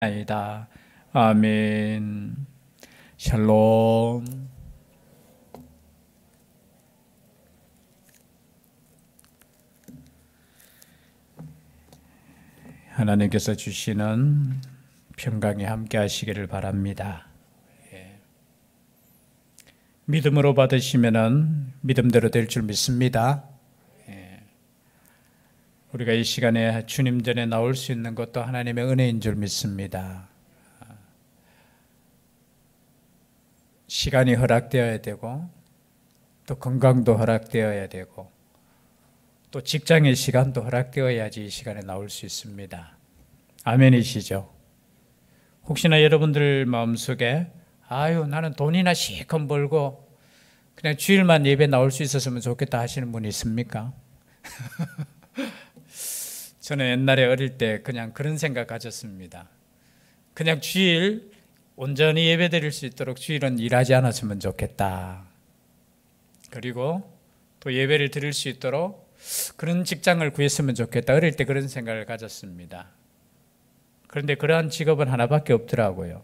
아니다. 아멘. 샬롬. 하나님께서 주시는 평강에 함께 하시기를 바랍니다. 믿음으로 받으시면은 믿음대로 될 줄 믿습니다. 우리가 이 시간에 주님 전에 나올 수 있는 것도 하나님의 은혜인 줄 믿습니다. 시간이 허락되어야 되고, 또 건강도 허락되어야 되고, 또 직장의 시간도 허락되어야지 이 시간에 나올 수 있습니다. 아멘이시죠? 혹시나 여러분들 마음속에 나는 돈이나 실컷 벌고 그냥 주일만 예배 나올 수 있었으면 좋겠다 하시는 분이 있습니까? 저는 옛날에 어릴 때 그냥 그런 생각 가졌습니다. 그냥 주일 온전히 예배 드릴 수 있도록 주일은 일하지 않았으면 좋겠다. 그리고 또 예배를 드릴 수 있도록 그런 직장을 구했으면 좋겠다. 어릴 때 그런 생각을 가졌습니다. 그런데 그러한 직업은 하나밖에 없더라고요.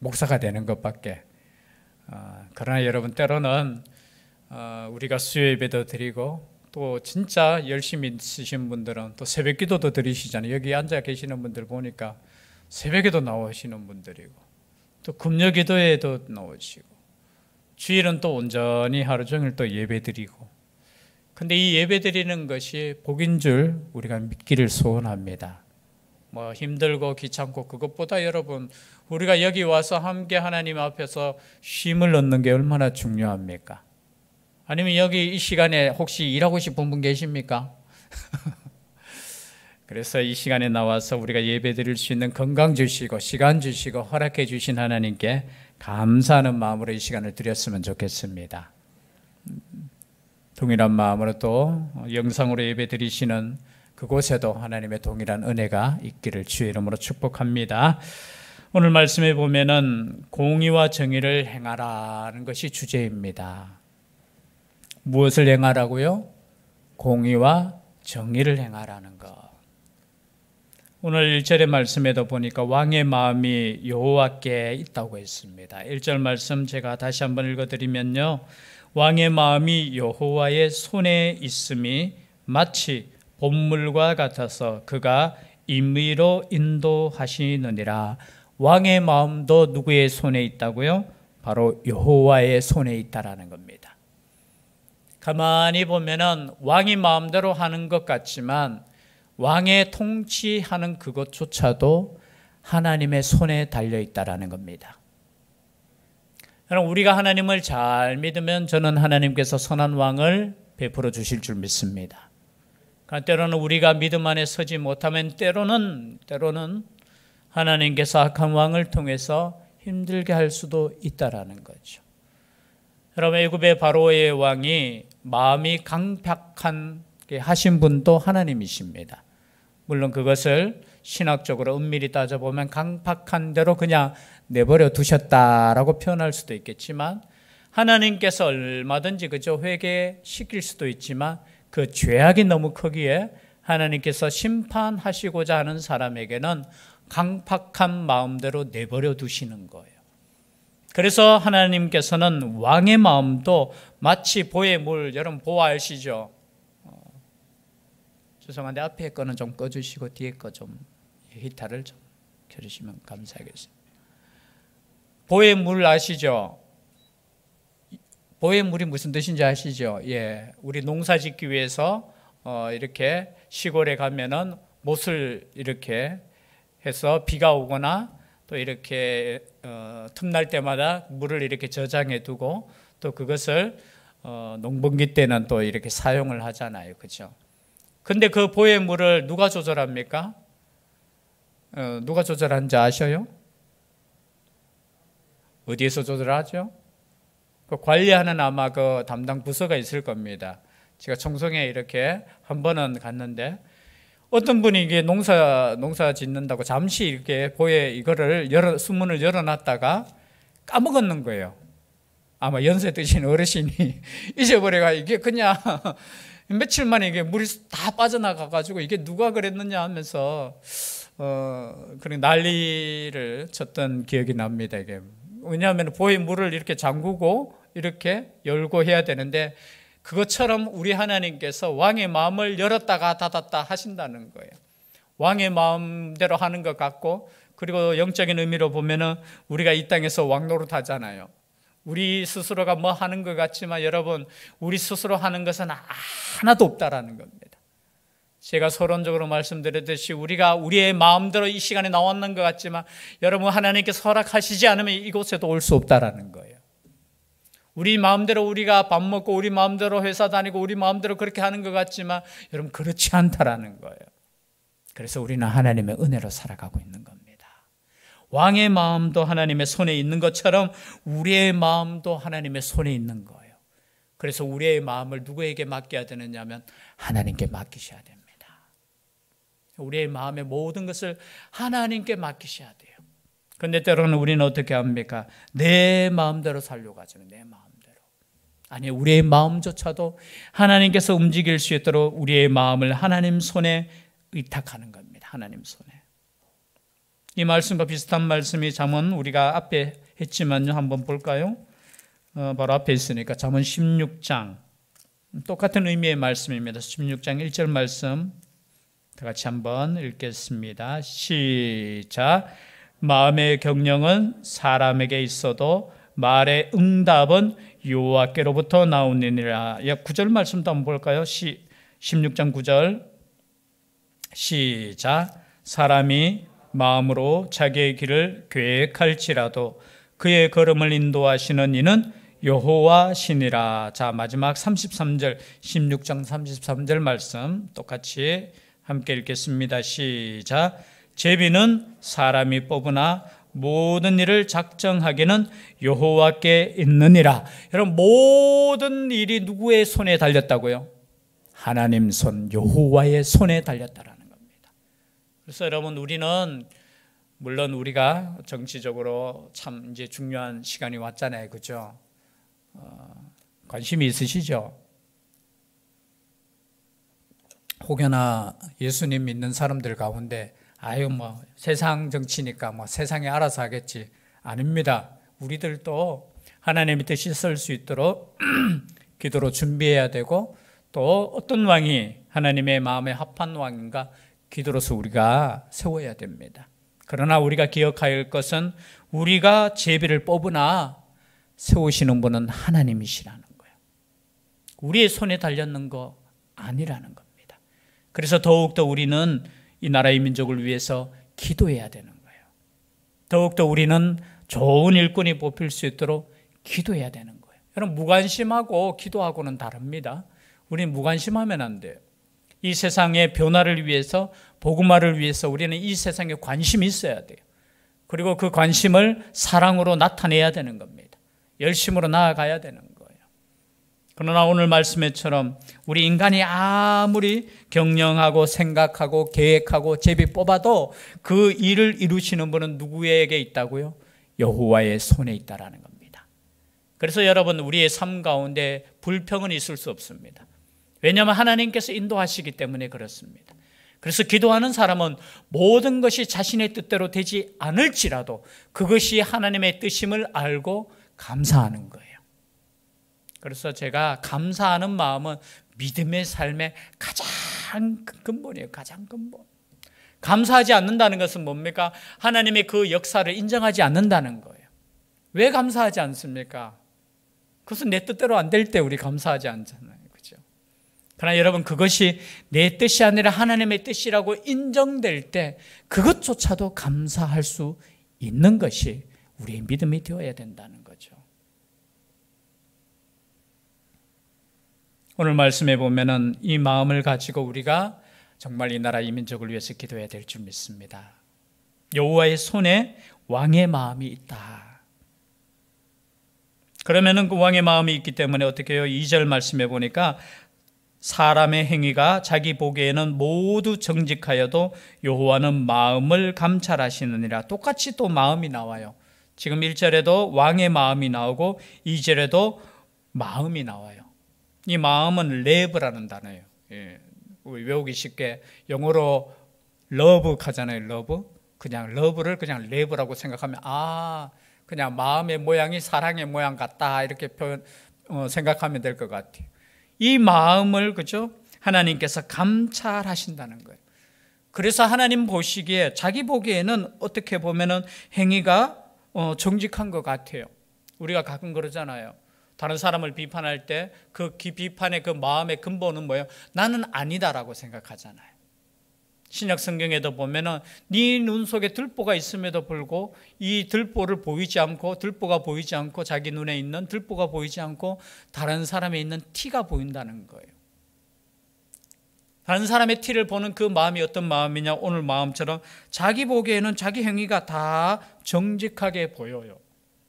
목사가 되는 것밖에. 그러나 여러분, 때로는 우리가 수요 예배도 드리고 또 진짜 열심히 쓰신 분들은 또 새벽 기도도 드리시잖아요. 여기 앉아 계시는 분들 보니까 새벽에도 나오시는 분들이고, 또 금요 기도에도 나오시고, 주일은 또 온전히 하루 종일 또 예배 드리고. 근데 이 예배 드리는 것이 복인 줄 우리가 믿기를 소원합니다. 힘들고 귀찮고, 그것보다 여러분, 우리가 여기 와서 함께 하나님 앞에서 쉼을 얻는 게 얼마나 중요합니까? 아니면 여기 이 시간에 혹시 일하고 싶은 분 계십니까? 그래서 이 시간에 나와서 우리가 예배 드릴 수 있는 건강 주시고 시간 주시고 허락해 주신 하나님께 감사하는 마음으로 이 시간을 드렸으면 좋겠습니다. 동일한 마음으로 또 영상으로 예배 드리시는 그곳에도 하나님의 동일한 은혜가 있기를 주의 이름으로 축복합니다. 오늘 말씀에 보면은 공의와 정의를 행하라는 것이 주제입니다. 무엇을 행하라고요? 공의와 정의를 행하라는 것. 오늘 1절의 말씀에도 보니까 왕의 마음이 여호와께 있다고 했습니다. 1절 말씀 제가 다시 한번 읽어드리면요, 왕의 마음이 여호와의 손에 있음이 마치 봇물과 같아서 그가 임의로 인도하시느니라. 왕의 마음도 누구의 손에 있다고요? 바로 여호와의 손에 있다라는 겁니다. 가만히 보면은 왕이 마음대로 하는 것 같지만 왕의 통치하는 그것조차도 하나님의 손에 달려 있다라는 겁니다. 여러분, 우리가 하나님을 잘 믿으면 저는 하나님께서 선한 왕을 베풀어 주실 줄 믿습니다. 그러나 때로는 우리가 믿음 안에 서지 못하면 때로는 하나님께서 악한 왕을 통해서 힘들게 할 수도 있다라는 거죠. 여러분, 애굽의 바로의 왕이 마음이 강팍하게 하신 분도 하나님이십니다. 물론 그것을 신학적으로 엄밀히 따져보면 강팍한 대로 그냥 내버려 두셨다라고 표현할 수도 있겠지만, 하나님께서 얼마든지 그저 회개시킬 수도 있지만 그 죄악이 너무 크기에 하나님께서 심판하시고자 하는 사람에게는 강팍한 마음대로 내버려 두시는 거예요. 그래서 하나님께서는 왕의 마음도 마치 보의 물, 여러분 보 아시죠? 죄송한데 앞에 거는 좀 꺼주시고 뒤에 거 좀 히터를 좀 켜주시면 감사하겠습니다. 보의 물 아시죠? 보의 물이 무슨 뜻인지 아시죠? 예, 우리 농사 짓기 위해서 이렇게 시골에 가면은 못을 이렇게 해서 비가 오거나 또 이렇게 틈날 때마다 물을 이렇게 저장해 두고 또 그것을 농번기 때는 또 이렇게 사용을 하잖아요. 그렇죠? 근데 그 보의 물을 누가 조절합니까? 누가 조절하는지 아셔요? 어디에서 조절하죠? 그 관리하는 아마 그 담당 부서가 있을 겁니다. 제가 청송에 이렇게 한 번은 갔는데 어떤 분이 이게 농사 짓는다고 잠시 이렇게 보에 이거를 수문을 열어놨다가 까먹었는 거예요. 아마 연세 드신 어르신이 잊어버려가 이게 그냥 며칠 만에 이게 물이 다 빠져나가가지고 이게 누가 그랬느냐 하면서 그런 난리를 쳤던 기억이 납니다. 이게. 왜냐하면 보의 물을 이렇게 잠그고 이렇게 열고 해야 되는데 그것처럼 우리 하나님께서 왕의 마음을 열었다가 닫았다 하신다는 거예요. 왕의 마음대로 하는 것 같고, 그리고 영적인 의미로 보면은 우리가 이 땅에서 왕 노릇하잖아요. 우리 스스로가 뭐 하는 것 같지만 여러분, 우리 스스로 하는 것은 하나도 없다라는 겁니다. 제가 서론적으로 말씀드렸듯이 우리가 우리의 마음대로 이 시간에 나왔는 것 같지만 여러분, 하나님께서 허락하시지 않으면 이곳에도 올 수 없다라는 거예요. 우리 마음대로 우리가 밥 먹고 우리 마음대로 회사 다니고 우리 마음대로 그렇게 하는 것 같지만 여러분, 그렇지 않다라는 거예요. 그래서 우리는 하나님의 은혜로 살아가고 있는 겁니다. 왕의 마음도 하나님의 손에 있는 것처럼 우리의 마음도 하나님의 손에 있는 거예요. 그래서 우리의 마음을 누구에게 맡겨야 되느냐 하면 하나님께 맡기셔야 됩니다. 우리의 마음의 모든 것을 하나님께 맡기셔야 돼요. 그런데 때로는 우리는 어떻게 합니까? 내 마음대로 살려고 하잖아요. 내 마음대로. 아니, 우리의 마음조차도 하나님께서 움직일 수 있도록 우리의 마음을 하나님 손에 의탁하는 겁니다. 하나님 손에. 이 말씀과 비슷한 말씀이 잠언, 우리가 앞에 했지만요, 한번 볼까요? 바로 앞에 있으니까 잠언 16장, 똑같은 의미의 말씀입니다. 16장 1절 말씀 다 같이 한번 읽겠습니다. 시작. 마음의 경영은 사람에게 있어도 말의 응답은 여호와께로부터 나오느니라. 9절 말씀도 한번 볼까요? 16장 9절 시작. 사람이 마음으로 자기의 길을 계획할지라도 그의 걸음을 인도하시는 이는 여호와시니라. 자, 마지막 33절, 16장 33절 말씀 똑같이 함께 읽겠습니다. 시작. 제비는 사람이 뽑으나 모든 일을 작정하기는 여호와께 있느니라. 여러분, 모든 일이 누구의 손에 달렸다고요? 하나님 손, 여호와의 손에 달렸다라는 겁니다. 그래서 여러분, 우리는 물론 우리가 정치적으로 참 이제 중요한 시간이 왔잖아요, 그죠? 관심이 있으시죠? 혹여나 예수님 믿는 사람들 가운데 뭐 세상 정치니까 뭐 세상이 알아서 하겠지. 아닙니다. 우리들도 하나님의 뜻이 있을 수 있도록 기도로 준비해야 되고, 또 어떤 왕이 하나님의 마음에 합한 왕인가 기도로서 우리가 세워야 됩니다. 그러나 우리가 기억해야 할 것은 우리가 제비를 뽑으나 세우시는 분은 하나님이시라는 거예요. 우리의 손에 달렸는 거 아니라는 겁니다. 그래서 더욱더 우리는 이 나라의 민족을 위해서 기도해야 되는 거예요. 더욱더 우리는 좋은 일꾼이 뽑힐 수 있도록 기도해야 되는 거예요. 여러분, 무관심하고 기도하고는 다릅니다. 우리는 무관심하면 안 돼요. 이 세상의 변화를 위해서, 복음화를 위해서 우리는 이 세상에 관심이 있어야 돼요. 그리고 그 관심을 사랑으로 나타내야 되는 겁니다. 열심으로 나아가야 되는 거예요. 그러나 오늘 말씀에처럼 우리 인간이 아무리 경영하고 생각하고 계획하고 제비 뽑아도 그 일을 이루시는 분은 누구에게 있다고요? 여호와의 손에 있다라는 겁니다. 그래서 여러분, 우리의 삶 가운데 불평은 있을 수 없습니다. 왜냐하면 하나님께서 인도하시기 때문에 그렇습니다. 그래서 기도하는 사람은 모든 것이 자신의 뜻대로 되지 않을지라도 그것이 하나님의 뜻임을 알고 감사하는 거예요. 그래서 제가 감사하는 마음은 믿음의 삶의 가장 근본이에요. 가장 근본. 감사하지 않는다는 것은 뭡니까? 하나님의 그 역사를 인정하지 않는다는 거예요. 왜 감사하지 않습니까? 그것은 내 뜻대로 안 될 때 우리 감사하지 않잖아요. 그죠? 그러나 여러분, 그것이 내 뜻이 아니라 하나님의 뜻이라고 인정될 때 그것조차도 감사할 수 있는 것이 우리의 믿음이 되어야 된다는 거죠. 오늘 말씀에 보면은 이 마음을 가지고 우리가 정말 이 나라 이 민족을 위해서 기도해야 될 줄 믿습니다. 여호와의 손에 왕의 마음이 있다. 그러면은 그 왕의 마음이 있기 때문에 어떻게 해요? 2절 말씀에 보니까 사람의 행위가 자기 보기에는 모두 정직하여도 여호와는 마음을 감찰하시느니라. 똑같이 또 마음이 나와요. 지금 1절에도 왕의 마음이 나오고 2절에도 마음이 나와요. 이 마음은 레브라는 단어예요. 외우기 쉽게 영어로 러브 하잖아요. 러브. 그냥 러브를 그냥 레브라고 생각하면 그냥 마음의 모양이 사랑의 모양 같다 이렇게 생각하면 될 것 같아요. 이 마음을 그죠? 하나님께서 감찰하신다는 거예요. 그래서 하나님 보시기에 자기 보기에는 어떻게 보면은 행위가 정직한 것 같아요. 우리가 가끔 그러잖아요. 다른 사람을 비판할 때 그 비판의 그 마음의 근본은 뭐예요? 나는 아니다라고 생각하잖아요. 신약 성경에도 보면은 네 눈 속에 들보가 있음에도 불구하고 이 들보가 보이지 않고 자기 눈에 있는 들보가 보이지 않고 다른 사람에 있는 티가 보인다는 거예요. 다른 사람의 티를 보는 그 마음이 어떤 마음이냐? 오늘 마음처럼 자기 보기에는 자기 행위가 다 정직하게 보여요.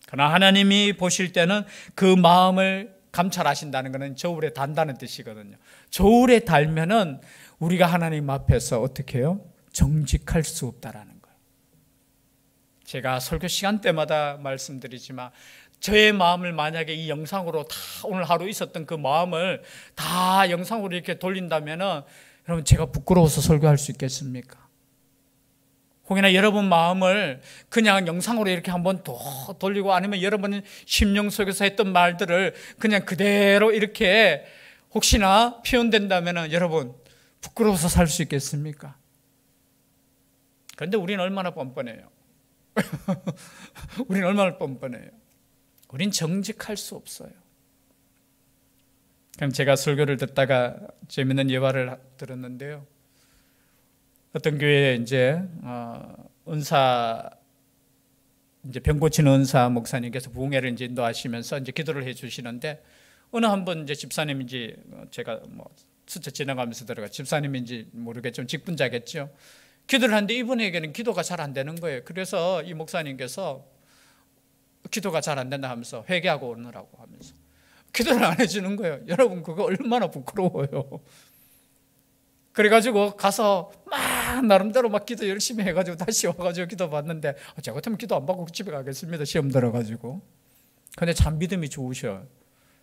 그러나 하나님이 보실 때는 그 마음을 감찰하신다는 것은 저울에 단다는 뜻이거든요. 저울에 달면은 우리가 하나님 앞에서 어떻게 해요? 정직할 수 없다라는 거예요. 제가 설교 시간 때마다 말씀드리지만 저의 마음을 만약에 이 영상으로 다 오늘 하루 있었던 그 마음을 다 영상으로 이렇게 돌린다면은 여러분 제가 부끄러워서 설교할 수 있겠습니까? 혹여나 여러분 마음을 그냥 영상으로 이렇게 한번 더 돌리고 아니면 여러분 심령 속에서 했던 말들을 그냥 그대로 이렇게 혹시나 표현된다면은 여러분 부끄러워서 살 수 있겠습니까? 그런데 우리는 얼마나 뻔뻔해요. 우리는 얼마나 뻔뻔해요. 우린 정직할 수 없어요. 그럼 제가 설교를 듣다가 재밌는 예화를 들었는데요. 어떤 교회에 이제 은사 이제 병 고치는 은사 목사님께서 부흥회를 이제 인도하시면서 이제 기도를 해주시는데 어느 한 번 이제 집사님인지 제가 스쳐 지나가면서 들어가 집사님인지 모르겠지만 직분자겠죠. 기도를 하는데 이분에게는 기도가 잘 안 되는 거예요. 그래서 이 목사님께서 기도가 잘 안 된다 하면서 회개하고 오느라고 하면서 기도를 안 해주는 거예요. 여러분 그거 얼마나 부끄러워요. 그래가지고 가서 막 나름대로 막 기도 열심히 해가지고 다시 와가지고 기도 받는데 제가 같으면 기도 안 받고 집에 가겠습니다. 시험 들어가지고. 근데 참 믿음이 좋으셔.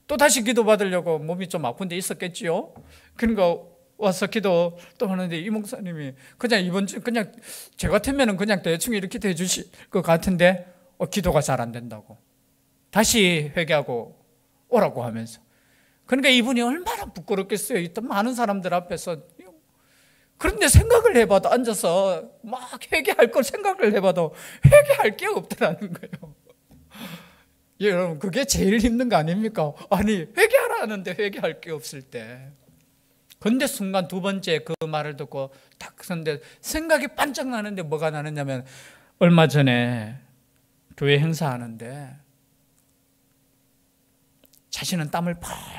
또 다시 기도 받으려고 몸이 좀 아픈 데 있었겠지요. 그러니까 와서 기도 또 하는데 이 목사님이 그냥 이번 주 그냥 제 같으면 그냥 대충 이렇게 해 주실 것 같은데 기도가 잘 안 된다고 다시 회개하고 오라고 하면서. 그러니까 이분이 얼마나 부끄럽겠어요. 이딴 많은 사람들 앞에서. 그런데 생각을 해봐도 앉아서 막 회개할 걸 생각을 해봐도 회개할 게 없더라는 거예요. 여러분 그게 제일 힘든 거 아닙니까? 아니 회개하라 하는데 회개할 게 없을 때. 근데 순간 두 번째 그 말을 듣고 딱 서는데 생각이 반짝 나는데 뭐가 나느냐면 얼마 전에 교회 행사하는데 자신은 땀을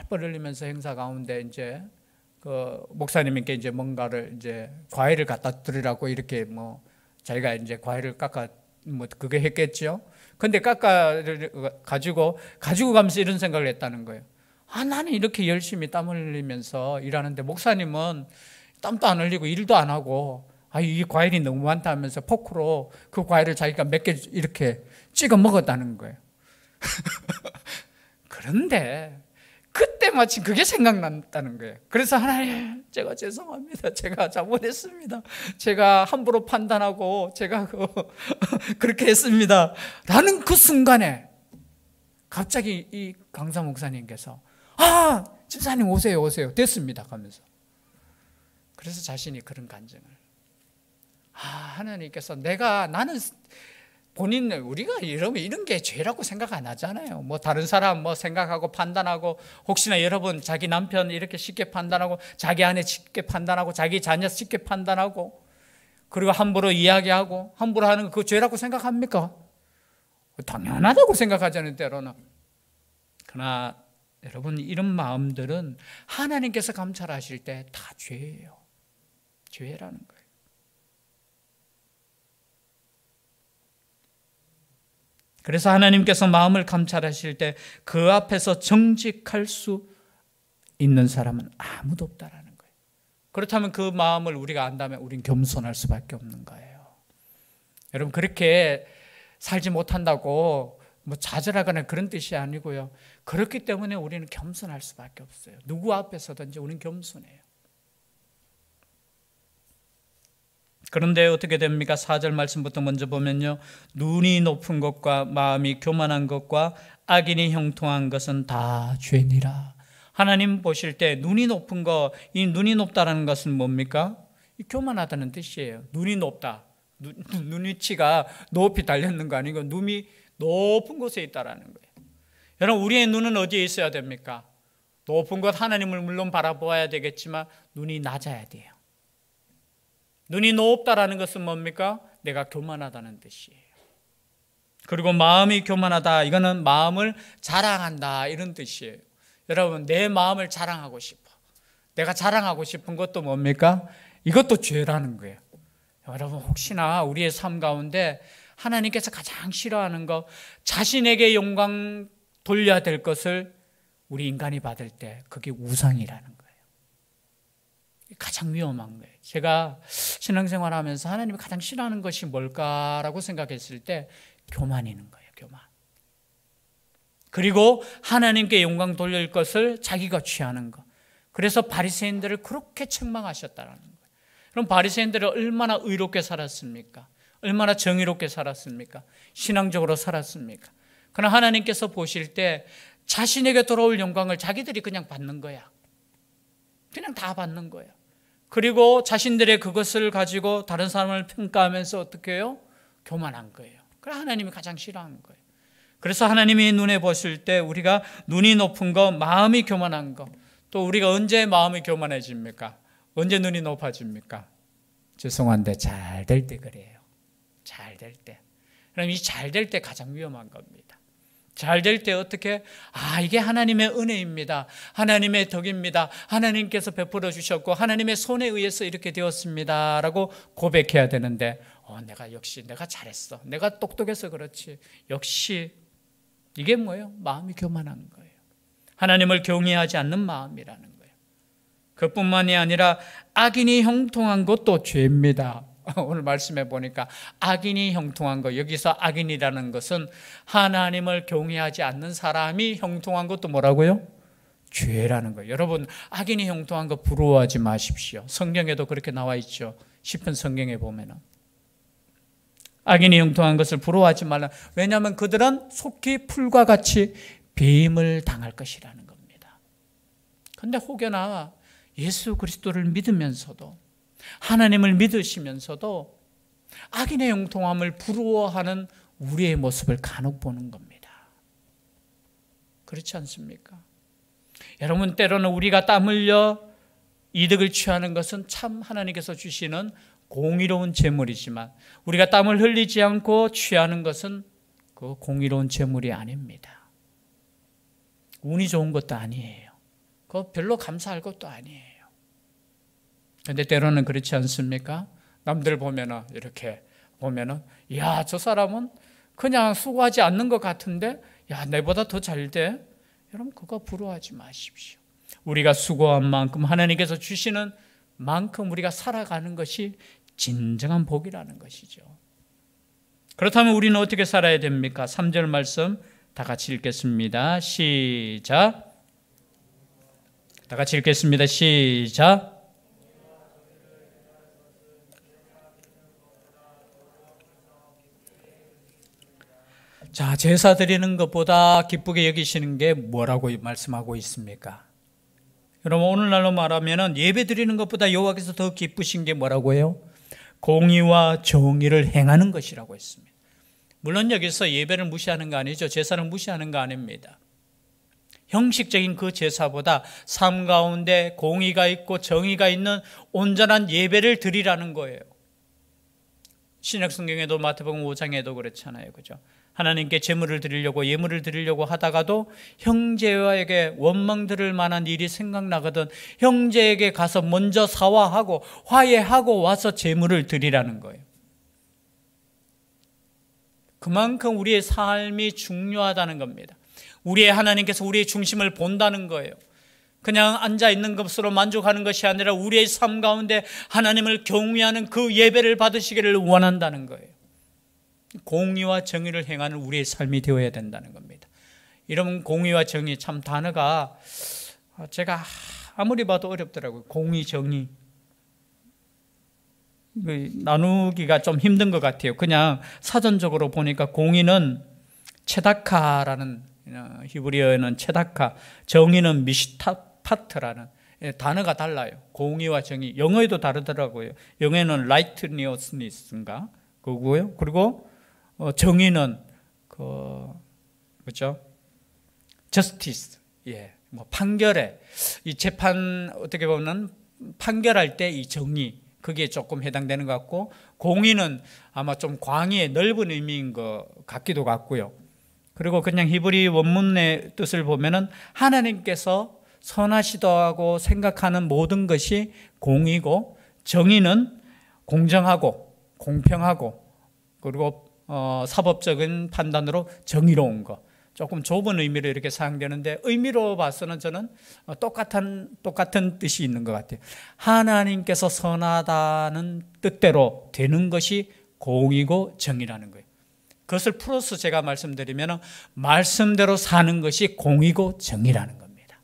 펄펄 흘리면서 행사 가운데 이제 그 목사님께 이제 뭔가를 이제 과일을 갖다 드리라고 이렇게 자기가 이제 과일을 깎아 그게 했겠죠. 근데 깎아 가지고 가면서 이런 생각을 했다는 거예요. 나는 이렇게 열심히 땀 흘리면서 일하는데 목사님은 땀도 안 흘리고 일도 안 하고 이 과일이 너무 많다 하면서 포크로 그 과일을 자기가 몇 개 이렇게 찍어 먹었다는 거예요. 그런데 그때 마침 그게 생각났다는 거예요. 그래서 하나님 제가 죄송합니다. 제가 잘못했습니다. 제가 함부로 판단하고 제가 그렇게 했습니다. 라는 그 순간에 갑자기 이 강사 목사님께서 집사님 오세요 됐습니다 하면서. 그래서 자신이 그런 간증을 하나님께서 나는 우리가 이런 게 죄라고 생각 안 하잖아요. 다른 사람 생각하고 판단하고 혹시나 여러분 자기 남편 이렇게 쉽게 판단하고 자기 아내 쉽게 판단하고 자기 자녀 쉽게 판단하고 그리고 함부로 이야기하고 함부로 하는 거 그거 죄라고 생각합니까? 당연하다고 생각하잖아요 때로는. 그러나 여러분 이런 마음들은 하나님께서 감찰하실 때 다 죄예요. 죄라는 거예요. 그래서 하나님께서 마음을 감찰하실 때 그 앞에서 정직할 수 있는 사람은 아무도 없다라는 거예요. 그렇다면 그 마음을 우리가 안다면 우린 겸손할 수밖에 없는 거예요. 여러분 그렇게 살지 못한다고 좌절하거나 그런 뜻이 아니고요. 그렇기 때문에 우리는 겸손할 수밖에 없어요. 누구 앞에서든지 우리는 겸손해요. 그런데 어떻게 됩니까? 4절 말씀부터 먼저 보면요, 눈이 높은 것과 마음이 교만한 것과 악인이 형통한 것은 다 죄니라. 하나님 보실 때 눈이 높은 거, 이 눈이 높다라는 것은 뭡니까? 교만하다는 뜻이에요. 눈이 높다. 눈위치가 높이 달렸는 거 아니고 눈이 높은 곳에 있다라는 거예요. 여러분, 우리의 눈은 어디에 있어야 됩니까? 높은 곳, 하나님을 물론 바라보아야 되겠지만 눈이 낮아야 돼요. 눈이 높다라는 것은 뭡니까? 내가 교만하다는 뜻이에요. 그리고 마음이 교만하다, 이거는 마음을 자랑한다, 이런 뜻이에요. 여러분, 내 마음을 자랑하고 싶어. 내가 자랑하고 싶은 것도 뭡니까? 이것도 죄라는 거예요. 여러분, 혹시나 우리의 삶 가운데 하나님께서 가장 싫어하는 것, 자신에게 영광 돌려야 될 것을 우리 인간이 받을 때 그게 우상이라는 거예요. 가장 위험한 거예요. 제가 신앙생활 하면서 하나님이 가장 싫어하는 것이 뭘까라고 생각했을 때 교만이는 거예요. 교만. 그리고 하나님께 영광 돌릴 것을 자기가 취하는 것. 그래서 바리새인들을 그렇게 책망하셨다는 거예요. 그럼 바리새인들은 얼마나 의롭게 살았습니까? 얼마나 정의롭게 살았습니까? 신앙적으로 살았습니까? 그러나 하나님께서 보실 때 자신에게 돌아올 영광을 자기들이 그냥 받는 거야. 그냥 다 받는 거예요. 그리고 자신들의 그것을 가지고 다른 사람을 평가하면서 어떻게 해요? 교만한 거예요. 그래, 하나님이 가장 싫어하는 거예요. 그래서 하나님이 눈에 보실 때 우리가 눈이 높은 거, 마음이 교만한 거, 또 우리가 언제 마음이 교만해집니까? 언제 눈이 높아집니까? 죄송한데 잘 될 때 그래요. 잘 될 때. 그럼 이 잘 될 때 가장 위험한 겁니다. 잘 될 때 어떻게? 이게 하나님의 은혜입니다. 하나님의 덕입니다. 하나님께서 베풀어 주셨고 하나님의 손에 의해서 이렇게 되었습니다 라고 고백해야 되는데 내가 잘했어. 내가 똑똑해서 그렇지. 역시 이게 뭐예요? 마음이 교만한 거예요. 하나님을 경외하지 않는 마음이라는 거예요. 그뿐만이 아니라 악인이 형통한 것도 죄입니다. 오늘 말씀해 보니까 악인이 형통한 것, 여기서 악인이라는 것은 하나님을 경외하지 않는 사람이 형통한 것도 뭐라고요? 죄라는 거예요. 여러분, 악인이 형통한 것 부러워하지 마십시오. 성경에도 그렇게 나와 있죠. 시편 성경에 보면은 악인이 형통한 것을 부러워하지 말라. 왜냐하면 그들은 속히 풀과 같이 배임을 당할 것이라는 겁니다. 그런데 혹여나 예수 그리스도를 믿으면서도 하나님을 믿으시면서도 악인의 형통함을 부러워하는 우리의 모습을 간혹 보는 겁니다. 그렇지 않습니까? 여러분, 때로는 우리가 땀 흘려 이득을 취하는 것은 참 하나님께서 주시는 공의로운 재물이지만 우리가 땀을 흘리지 않고 취하는 것은 그 공의로운 재물이 아닙니다. 운이 좋은 것도 아니에요. 그거 별로 감사할 것도 아니에요. 그런데 때로는 그렇지 않습니까? 남들 보면은 이렇게 보면은 야, 저 사람은 그냥 수고하지 않는 것 같은데 야, 내보다 더 잘 돼. 여러분, 그거 부러워하지 마십시오. 우리가 수고한 만큼 하나님께서 주시는 만큼 우리가 살아가는 것이 진정한 복이라는 것이죠. 그렇다면 우리는 어떻게 살아야 됩니까? 3절 말씀 다 같이 읽겠습니다. 시작. 다 같이 읽겠습니다. 시작. 자, 제사 드리는 것보다 기쁘게 여기시는 게 뭐라고 말씀하고 있습니까? 여러분, 오늘날로 말하면 예배 드리는 것보다 여호와께서 더 기쁘신 게 뭐라고 해요? 공의와 정의를 행하는 것이라고 했습니다. 물론 여기서 예배를 무시하는 거 아니죠. 제사를 무시하는 거 아닙니다. 형식적인 그 제사보다 삶 가운데 공의가 있고 정의가 있는 온전한 예배를 드리라는 거예요. 신약 성경에도 마태복음 5장에도 그렇잖아요. 그죠? 하나님께 제물을 드리려고 예물을 드리려고 하다가도 형제에게 원망 들을 만한 일이 생각나거든 형제에게 가서 먼저 사화하고 화해하고 와서 제물을 드리라는 거예요. 그만큼 우리의 삶이 중요하다는 겁니다. 우리의 하나님께서 우리의 중심을 본다는 거예요. 그냥 앉아있는 것으로 만족하는 것이 아니라 우리의 삶 가운데 하나님을 경외하는 그 예배를 받으시기를 원한다는 거예요. 공의와 정의를 행하는 우리의 삶이 되어야 된다는 겁니다. 이런 공의와 정의, 참 단어가 제가 아무리 봐도 어렵더라고요. 공의, 정의. 나누기가 좀 힘든 것 같아요. 그냥 사전적으로 보니까 공의는 체다카라는, 히브리어에는 체다카, 정의는 미시타파트라는 단어가 달라요. 공의와 정의. 영어에도 다르더라고요. 영어에는 righteousness인가 그거고요. 그리고 정의는 그죠? justice. 예. 뭐 판결에 이 재판 어떻게 보면 판결할 때 이 정의 그게 조금 해당되는 것 같고, 공의는 아마 좀 광의의 넓은 의미인 것 같기도 같고요. 그리고 그냥 히브리 원문의 뜻을 보면은 하나님께서 선하시다고 생각하는 모든 것이 공의고, 정의는 공정하고 공평하고, 그리고 사법적인 판단으로 정의로운 것. 조금 좁은 의미로 이렇게 사용되는데, 의미로 봐서는 저는 똑같은 뜻이 있는 것 같아요. 하나님께서 선하다는 뜻대로 되는 것이 공의고 정의라는 거예요. 그것을 풀어서 제가 말씀드리면 말씀대로 사는 것이 공의고 정의라는 겁니다.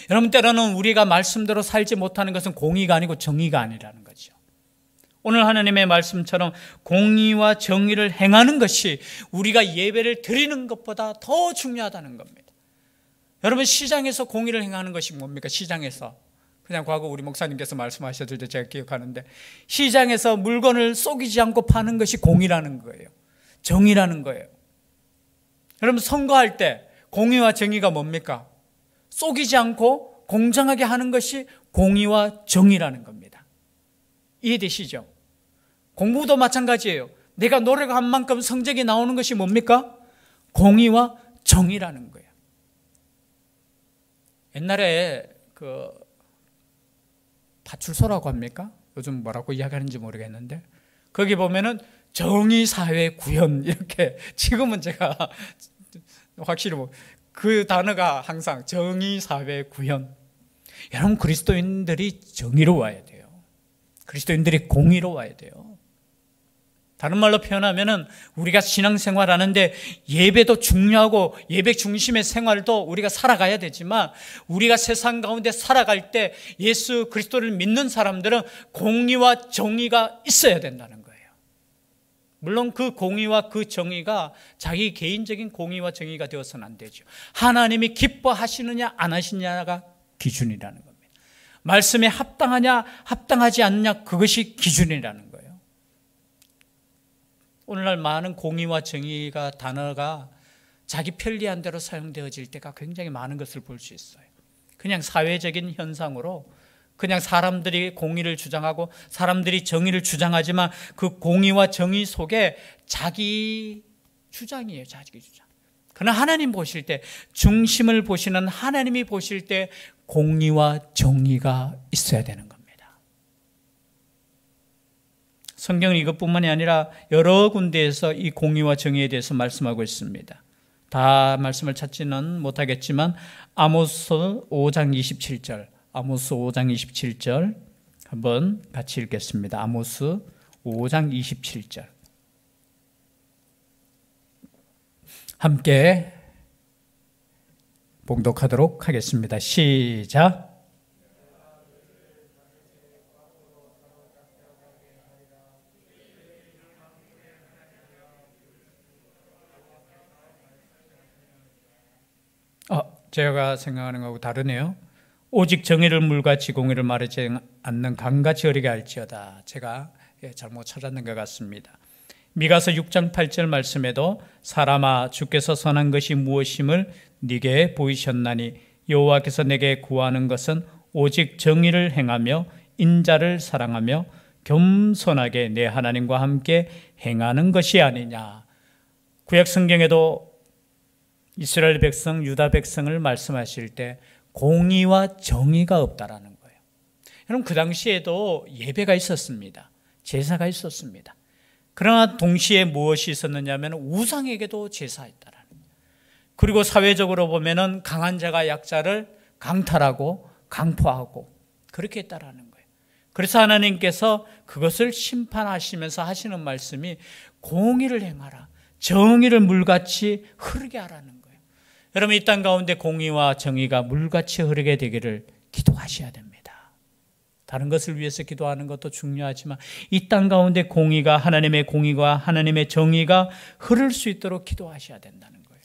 여러분, 때로는 우리가 말씀대로 살지 못하는 것은 공의가 아니고 정의가 아니라는 거죠. 오늘 하나님의 말씀처럼 공의와 정의를 행하는 것이 우리가 예배를 드리는 것보다 더 중요하다는 겁니다. 여러분, 시장에서 공의를 행하는 것이 뭡니까? 시장에서 그냥 과거 우리 목사님께서 말씀하셨을 때 제가 기억하는데, 시장에서 물건을 속이지 않고 파는 것이 공의라는 거예요. 정의라는 거예요. 여러분, 선거할 때 공의와 정의가 뭡니까? 속이지 않고 공정하게 하는 것이 공의와 정의라는 겁니다. 이해되시죠? 공부도 마찬가지예요. 내가 노력한 만큼 성적이 나오는 것이 뭡니까? 공의와 정의라는 거예요. 옛날에 파출소라고 합니까? 요즘 뭐라고 이야기하는지 모르겠는데, 거기 보면은 정의사회 구현 이렇게, 지금은 제가 확실히 그 단어가 항상 정의사회 구현. 여러분, 그리스도인들이 정의로워야 돼요. 그리스도인들이 공의로워야 돼요. 다른 말로 표현하면은 우리가 신앙생활하는데 예배도 중요하고 예배 중심의 생활도 우리가 살아가야 되지만, 우리가 세상 가운데 살아갈 때 예수 그리스도를 믿는 사람들은 공의와 정의가 있어야 된다는 거예요. 물론 그 공의와 그 정의가 자기 개인적인 공의와 정의가 되어서는 안 되죠. 하나님이 기뻐하시느냐 안 하시느냐가 기준이라는 겁니다. 말씀에 합당하냐 합당하지 않느냐, 그것이 기준이라는 거예요. 오늘날 많은 공의와 정의가 단어가 자기 편리한 대로 사용되어질 때가 굉장히 많은 것을 볼 수 있어요. 그냥 사회적인 현상으로 그냥 사람들이 공의를 주장하고 사람들이 정의를 주장하지만, 그 공의와 정의 속에 자기 주장이에요. 자기 주장. 그러나 하나님 보실 때, 중심을 보시는 하나님이 보실 때 공의와 정의가 있어야 되는 겁니다. 성경은 이것뿐만이 아니라 여러 군데에서 이 공의와 정의에 대해서 말씀하고 있습니다. 다 말씀을 찾지는 못하겠지만 아모스 5장 27절, 아모스 5장 27절 한번 같이 읽겠습니다. 아모스 5장 27절 함께 봉독하도록 하겠습니다. 시작. 제가 생각하는 것하고 다르네요. 오직 정의를 물같이 공의를 말하지 않는 강같이 어리게 할지어다. 제가 잘못 찾았는 것 같습니다. 미가서 6장 8절 말씀에도 사람아, 주께서 선한 것이 무엇임을 네게 보이셨나니 여호와께서 내게 구하는 것은 오직 정의를 행하며 인자를 사랑하며 겸손하게 내 하나님과 함께 행하는 것이 아니냐. 구약 성경에도 이스라엘 백성, 유다 백성을 말씀하실 때 공의와 정의가 없다라는 거예요. 여러분, 그 당시에도 예배가 있었습니다. 제사가 있었습니다. 그러나 동시에 무엇이 있었느냐면 우상에게도 제사했다라는 거예요. 그리고 사회적으로 보면은 강한 자가 약자를 강탈하고 강포하고 그렇게 했다라는 거예요. 그래서 하나님께서 그것을 심판하시면서 하시는 말씀이 공의를 행하라, 정의를 물같이 흐르게 하라는 거예요. 여러분, 이 땅 가운데 공의와 정의가 물같이 흐르게 되기를 기도하셔야 됩니다. 다른 것을 위해서 기도하는 것도 중요하지만 이 땅 가운데 공의가, 하나님의 공의가, 하나님의 정의가 흐를 수 있도록 기도하셔야 된다는 거예요.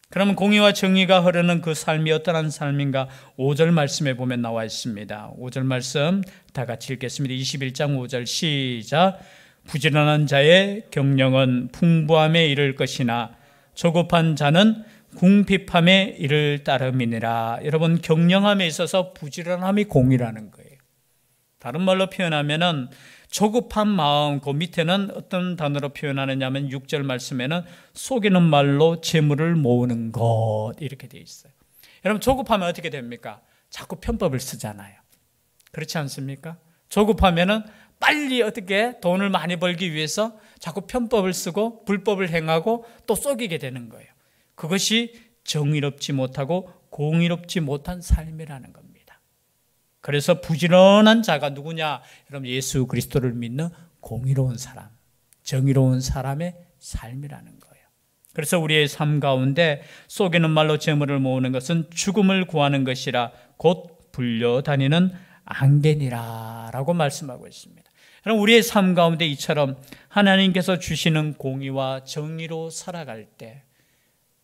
그러면 공의와 정의가 흐르는 그 삶이 어떠한 삶인가? 5절 말씀에 보면 나와 있습니다. 5절 말씀 다 같이 읽겠습니다. 21장 5절 시작. 부지런한 자의 경영은 풍부함에 이를 것이나 조급한 자는 궁핍함에 이를 따름이니라. 여러분, 경영함에 있어서 부지런함이 공이라는 거예요. 다른 말로 표현하면은 조급한 마음, 그 밑에는 어떤 단어로 표현하느냐 하면 6절 말씀에는 속이는 말로 재물을 모으는 것, 이렇게 되어 있어요. 여러분, 조급하면 어떻게 됩니까? 자꾸 편법을 쓰잖아요. 그렇지 않습니까? 조급하면은 빨리 어떻게 돈을 많이 벌기 위해서 자꾸 편법을 쓰고 불법을 행하고 또 속이게 되는 거예요. 그것이 정의롭지 못하고 공의롭지 못한 삶이라는 겁니다. 그래서 부지런한 자가 누구냐? 여러분, 예수 그리스도를 믿는 공의로운 사람, 정의로운 사람의 삶이라는 거예요. 그래서 우리의 삶 가운데 속이는 말로 재물을 모으는 것은 죽음을 구하는 것이라 곧 불려다니는 앙견이라 라고 말씀하고 있습니다. 여러분, 우리의 삶 가운데 이처럼 하나님께서 주시는 공의와 정의로 살아갈 때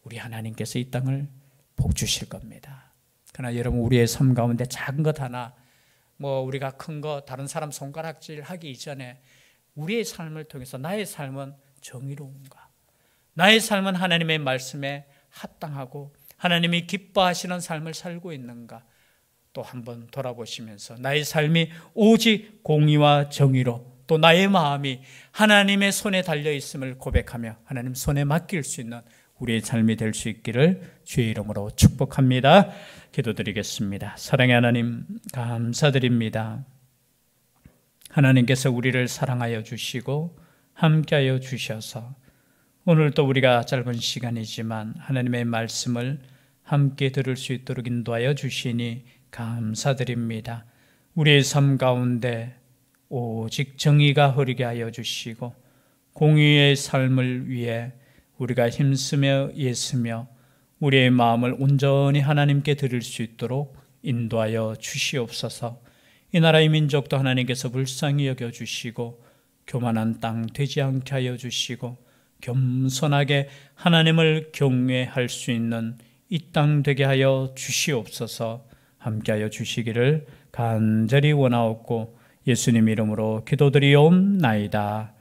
우리 하나님께서 이 땅을 복 주실 겁니다. 그러나 여러분, 우리의 삶 가운데 작은 것 하나, 우리가 큰 거 다른 사람 손가락질 하기 이전에 우리의 삶을 통해서 나의 삶은 정의로운가? 나의 삶은 하나님의 말씀에 합당하고 하나님이 기뻐하시는 삶을 살고 있는가? 또 한번 돌아보시면서 나의 삶이 오직 공의와 정의로, 또 나의 마음이 하나님의 손에 달려 있음을 고백하며 하나님 손에 맡길 수 있는 우리의 삶이 될 수 있기를 주의 이름으로 축복합니다. 기도드리겠습니다. 사랑의 하나님, 감사드립니다. 하나님께서 우리를 사랑하여 주시고 함께하여 주셔서 오늘도 우리가 짧은 시간이지만 하나님의 말씀을 함께 들을 수 있도록 인도하여 주시니 감사드립니다. 우리의 삶 가운데 오직 정의가 흐르게 하여 주시고 공의의 삶을 위해 우리가 힘쓰며 애쓰며 우리의 마음을 온전히 하나님께 드릴 수 있도록 인도하여 주시옵소서. 이 나라의 민족도 하나님께서 불쌍히 여겨주시고 교만한 땅 되지 않게 하여 주시고 겸손하게 하나님을 경외할 수 있는 이 땅 되게 하여 주시옵소서. 함께하여 주시기를 간절히 원하옵고 예수님 이름으로 기도드리옵나이다.